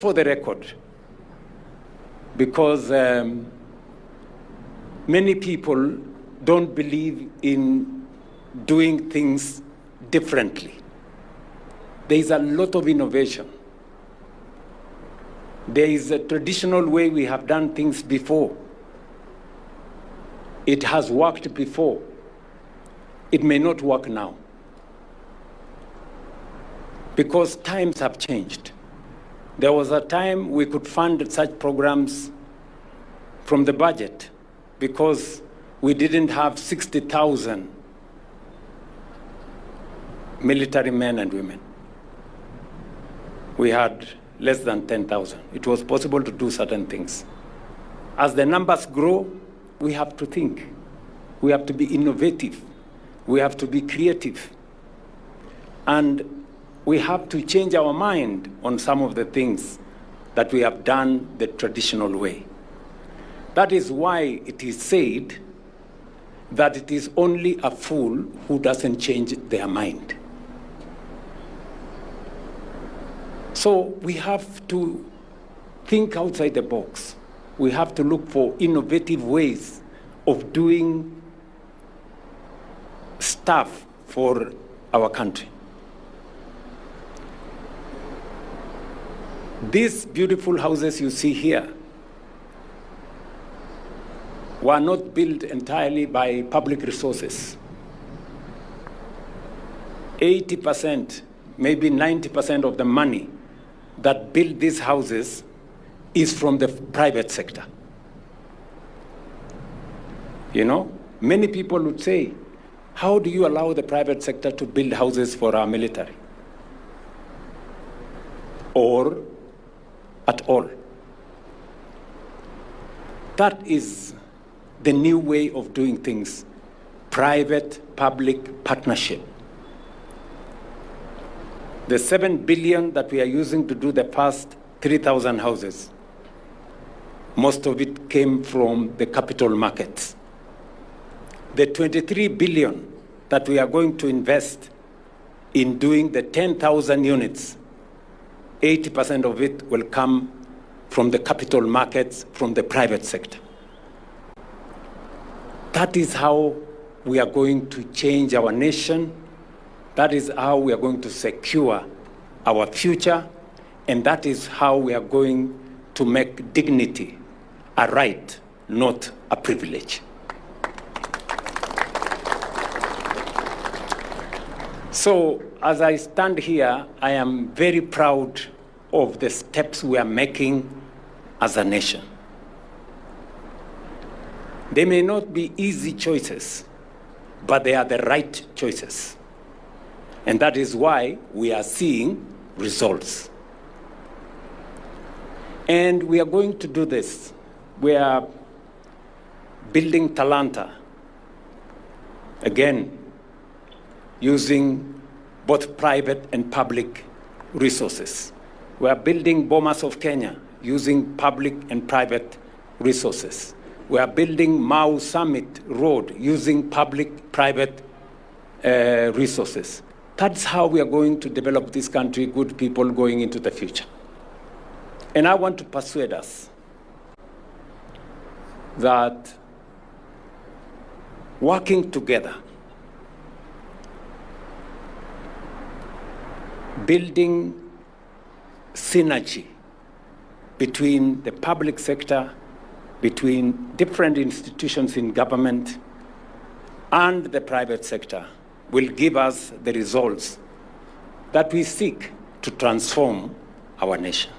For the record, because many people don't believe in doing things differently. There is a lot of innovation. There is a traditional way we have done things before. It has worked before. It may not work now, because times have changed. There was a time we could fund such programs from the budget because we didn't have 60,000 military men and women. We had less than 10,000. It was possible to do certain things. As the numbers grow, we have to think. We have to be innovative. We have to be creative. And we have to change our mind on some of the things that we have done the traditional way. That is why it is said that it is only a fool who doesn't change their mind. So we have to think outside the box. We have to look for innovative ways of doing stuff for our country. These beautiful houses you see here were not built entirely by public resources. 80%, maybe 90% of the money that built these houses is from the private sector. You know, many people would say, how do you allow the private sector to build houses for our military? Or at all. That is the new way of doing things, private-public partnership. The 7 billion that we are using to do the first 3,000 houses, most of it came from the capital markets. The 23 billion that we are going to invest in doing the 10,000 units, 80% of it will come from the capital markets, from the private sector. That is how we are going to change our nation. That is how we are going to secure our future. And that is how we are going to make dignity a right, not a privilege. So, as I stand here, I am very proud of the steps we are making as a nation. They may not be easy choices, but they are the right choices. And that is why we are seeing results. And we are going to do this. We are building Talanta, again, using both private and public resources. We are building Bomas of Kenya using public and private resources. We are building Mau Summit Road using public-private resources. That's how we are going to develop this country, good people going into the future. And I want to persuade us that working together, building synergy between the public sector, between different institutions in government and the private sector will give us the results that we seek to transform our nation.